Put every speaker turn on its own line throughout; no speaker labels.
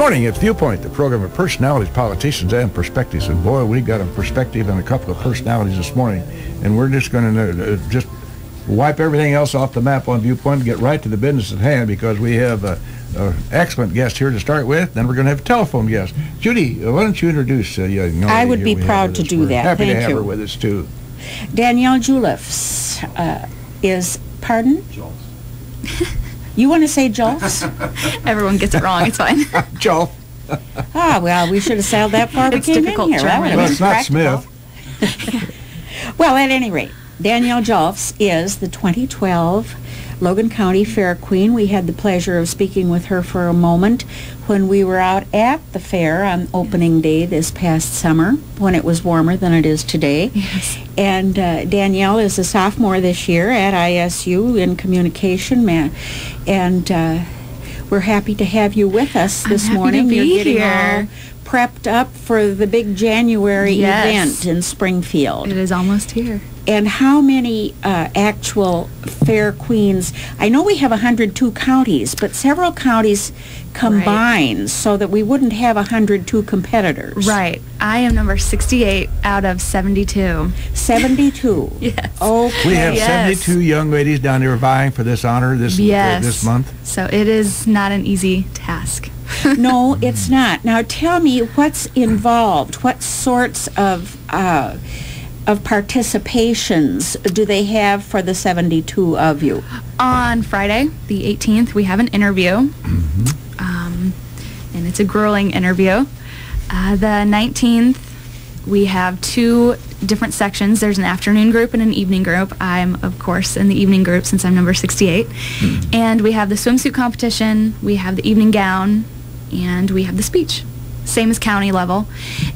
morning, it's Viewpoint, the program of personalities, politicians, and perspectives. And boy, we got a perspective and a couple of personalities this morning. And we're just going to just wipe everything else off the map on Viewpoint and get right to the business at hand, because we have an excellent guest here to start with. Then we're going to have a telephone guest. Judy, why don't you introduce young
I would be proud to do that.
Happy
Thank
to have
you.
her with us, too.
Danielle Juilfs is, pardon?
Juilfs.
You want to say Juilfs?
Everyone gets it wrong. It's fine.
Joel.
Well, we should have sailed that far.
It's
we came
difficult
in here.
German.
That would have
Well,
been
it's not
practical.
Smith.
Well, at any rate, Danielle Juilfs is the 2012 Logan County Fair Queen. We had the pleasure of speaking with her for a moment when we were out at the fair on opening day this past summer, when it was warmer than it is today.
Yes.
And Danielle is a sophomore this year at ISU in communication, and we're happy to have you with us this
happy to
morning.
be
You're getting
here.
all prepped up for the big January
Yes.
event in Springfield.
It is almost here.
And how many actual fair queens? I know we have 102 counties, but several counties combine so that we wouldn't have 102 competitors.
Right. I am number 68 out of 72.
72.
Yes.
Okay.
We have
Yes.
72 young ladies down there vying for this honor this month.
So it is not an easy task.
No, it's not. Now tell me what's involved. What sorts of participations do they have for the 72 of you?
On Friday, the 18th, we have an interview. And it's a grueling interview. The 19th, we have two different sections. There's an afternoon group and an evening group. I'm, of course, in the evening group since I'm number 68. And we have the swimsuit competition, we have the evening gown, and we have the speech. Same as county level.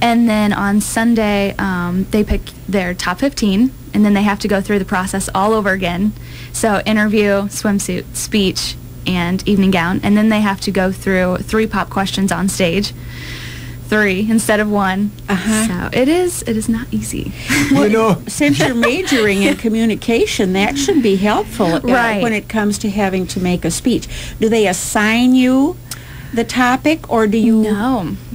And then on Sunday, they pick their top 15, and then they have to go through the process all over again. So interview, swimsuit, speech, and evening gown. And then they have to go through 3 pop questions on stage. 3 instead of 1. So it is not easy.
Well, since you're majoring in communication, that should be helpful
Right.
when it comes to having to make a speech. Do they assign you the topic, or do you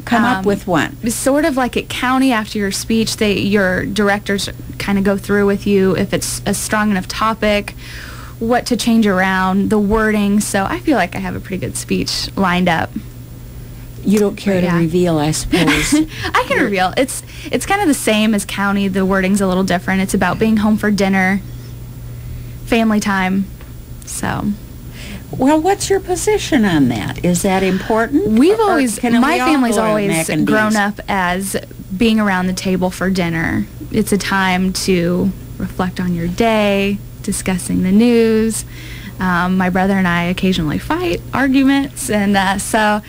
come up with one?
It's sort of like at county, after your speech, your directors kind of go through with you if it's a strong enough topic, what to change around, the wording. So I feel like I have a pretty good speech lined up.
You don't care to reveal, I suppose.
I can reveal. It's kind of the same as county. The wording's a little different. It's about being home for dinner, family time. So...
Well, what's your position on that? Is that important?
We've
Or
always,
can
my
we all
family's
go to
always
Mac and
grown
D's?
up as being around the table for dinner. It's a time to reflect on your day, discussing the news. My brother and I occasionally fight, arguments, and so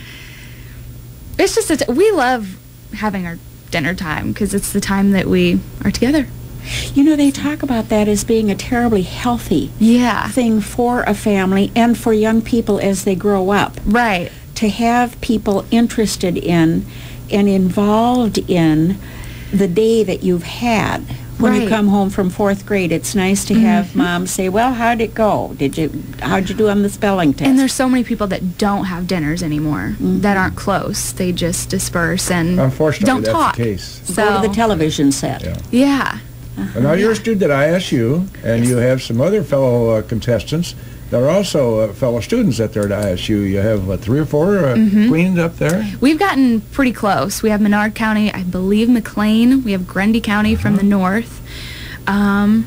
it's just, we love having our dinner time because it's the time that we are together.
You know, they talk about that as being a terribly healthy thing for a family and for young people as they grow up.
Right.
To have people interested in and involved in the day that you've had. When you come home from 4th grade, it's nice to have mom say, well, how'd it go? How'd you do on the spelling test?
And there's so many people that don't have dinners anymore, that aren't close. They just disperse and
Unfortunately,
don't
that's
talk.
the case.
So,
go to the television set.
Yeah.
And now you're a student at ISU, and you have some other fellow contestants that are also fellow students at there at ISU. You have 3 or 4 queens up there?
We've gotten pretty close. We have Menard County, I believe McLean. We have Grundy County from the north. Trying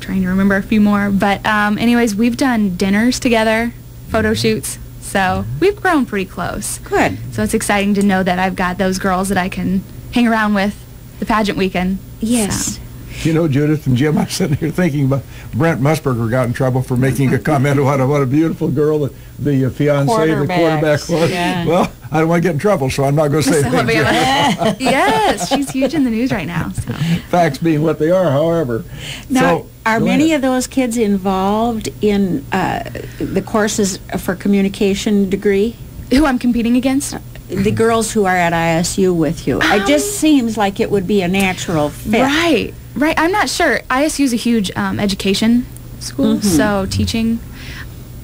to remember a few more. But anyways, we've done dinners together, photo shoots. So we've grown pretty close.
Good.
So it's exciting to know that I've got those girls that I can hang around with the pageant weekend.
Yes.
So.
You know, Judith and Jim, I'm sitting here thinking about Brent Musburger got in trouble for making a comment about what a beautiful girl the fiancé, the quarterback was.
Yeah.
Well, I don't want to get in trouble, so I'm not going to say anything.
Yes, she's huge in the news right now. So.
Facts being what they are, however.
Now,
So,
are
go
many
ahead.
of those kids involved in the courses for communication degree?
Who I'm competing against?
The girls who are at ISU with you. It just seems like it would be a natural fit.
Right. I'm not sure. ISU is a huge education school, so teaching.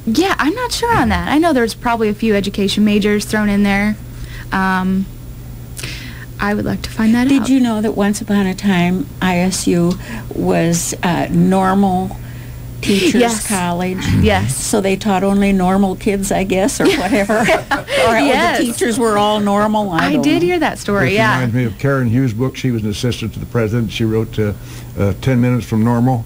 Yeah, I'm not sure on that. I know there's probably a few education majors thrown in there. I would like to find that out.
Did you know that once upon a time ISU was normal teachers
Yes.
college?
Yes.
So they taught only normal kids, I guess, or whatever. Or
Yes.
the teachers were all normal. I don't
did
know.
hear that story,
This
yeah.
reminds me of Karen Hughes' book. She was an assistant to the president. She wrote 10 Minutes from Normal,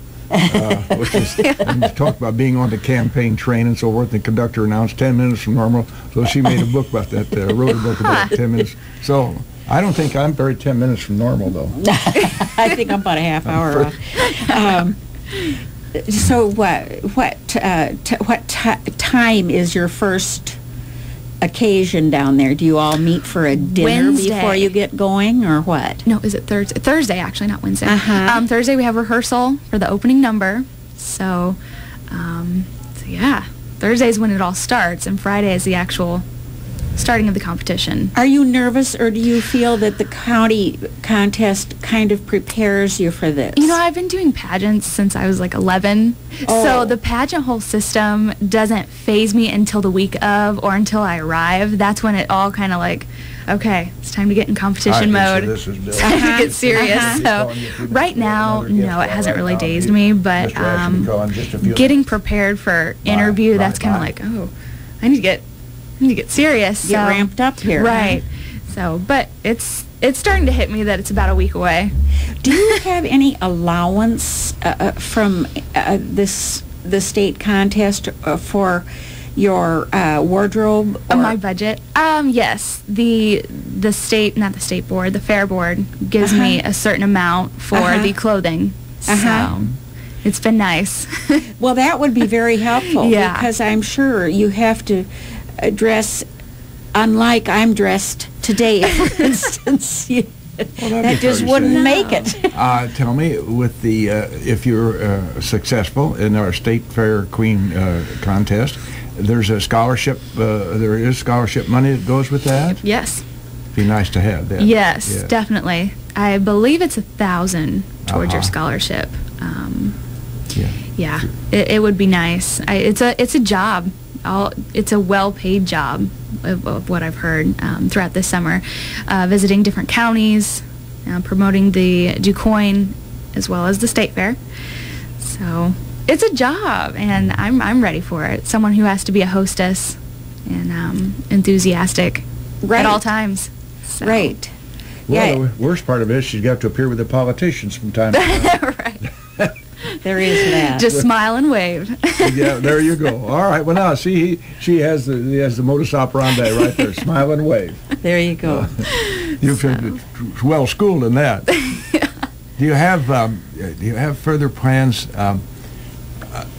which is, and talked about being on the campaign train and so forth. The conductor announced 10 minutes from normal. So she made a book about that, wrote a book about 10 minutes. So I don't think I'm very 10 minutes from normal, though.
I think I'm about a half hour off. So what time is your first occasion down there? Do you all meet for a dinner
Wednesday.
before you get going, or what?
No, is it Thursday? Thursday, actually, not Wednesday.
Uh-huh.
Thursday we have rehearsal for the opening number. So yeah, Thursday is when it all starts, and Friday is the actual starting of the competition.
Are you nervous, or do you feel that the county contest kind of prepares you for this?
You know, I've been doing pageants since I was like 11.
Oh.
So the pageant whole system doesn't phase me until the week of or until I arrive. That's when it all kind of like, okay, it's time to get in competition mode.
So this is
It's time to get serious.
Uh-huh.
So right now, no, it hasn't really dazed me, but getting prepared for interview, that's kind of like, oh, I need to get serious.
Get ramped up here.
Right. So, but it's starting to hit me that it's about a week away.
Do you have any allowance from the state contest for your wardrobe? Or?
My budget? Yes. The state, not the state board, the fair board gives me a certain amount for the clothing. So it's been nice.
Well, that would be very helpful.
Yeah.
Because I'm sure you have to dress unlike I'm dressed today, for instance. That just wouldn't make it.
Tell me, with the if you're successful in our state fair queen contest, there's a scholarship. There is scholarship money that goes with that.
Yes.
Be nice to have that.
Yes, definitely. I believe it's $1,000 towards your scholarship. Yeah, it would be nice. It's a job. It's a well-paid job of what I've heard throughout this summer, visiting different counties, promoting the DuQuoin as well as the state fair. So it's a job, and I'm ready for it. Someone who has to be a hostess and enthusiastic at all times. So.
Right.
Well, the worst part of it is she's got to appear with the politicians from time to time.
Right.
There is that.
Just smile and wave.
Yeah, there you go. All right. Well, now see, she has the modus operandi right there. Smile and wave.
There you go.
You've been well schooled in that. Do you have further plans?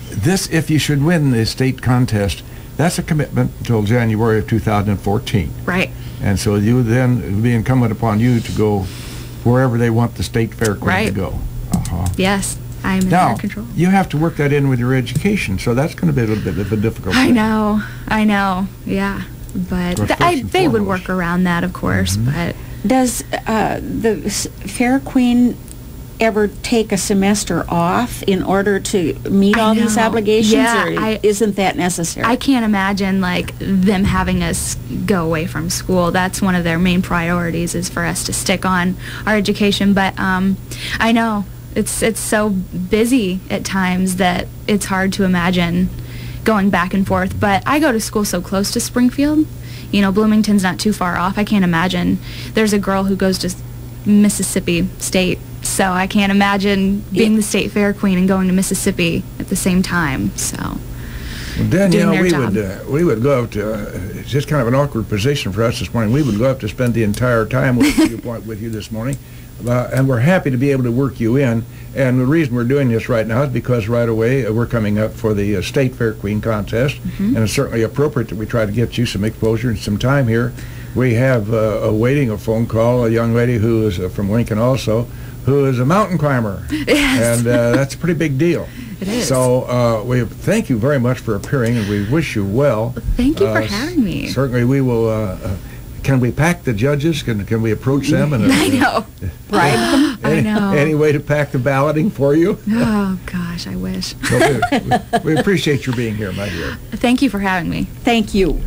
This, if you should win the state contest, that's a commitment until January of 2014.
Right.
And so you then, it would be incumbent upon you to go wherever they want the state fair queen to go.
Yes. I'm in
Now,
their control.
you have to work that in with your education, so that's going to be a little bit of a difficult thing.
I know, yeah. But they would work around that, of course, but...
Does the fair queen ever take a semester off in order to meet all these obligations, or isn't that necessary?
I can't imagine, like, them having us go away from school. That's one of their main priorities, is for us to stick on our education, but I know. It's so busy at times that it's hard to imagine going back and forth. But I go to school so close to Springfield. You know, Bloomington's not too far off. I can't imagine. There's a girl who goes to Mississippi State, so I can't imagine being the state fair queen and going to Mississippi at the same time. So,
well, Danielle, we would go up to, it's just kind of an awkward position for us this morning. We would go up to spend the entire time with Viewpoint with you this morning. And we're happy to be able to work you in. And the reason we're doing this right now is because right away we're coming up for the State Fair Queen Contest. And it's certainly appropriate that we try to get you some exposure and some time here. We have awaiting a phone call, a young lady who is from Lincoln also, who is a mountain climber.
Yes.
And that's a pretty big deal.
It is.
So we thank you very much for appearing, and we wish you well.
Thank you for having me.
Certainly we will... can we pack the judges? Can we approach them? And,
I know.
Right.
I know.
Any way to pack the balloting for you?
Oh, gosh, I wish.
So we appreciate your being here, my dear.
Thank you for having me.
Thank you.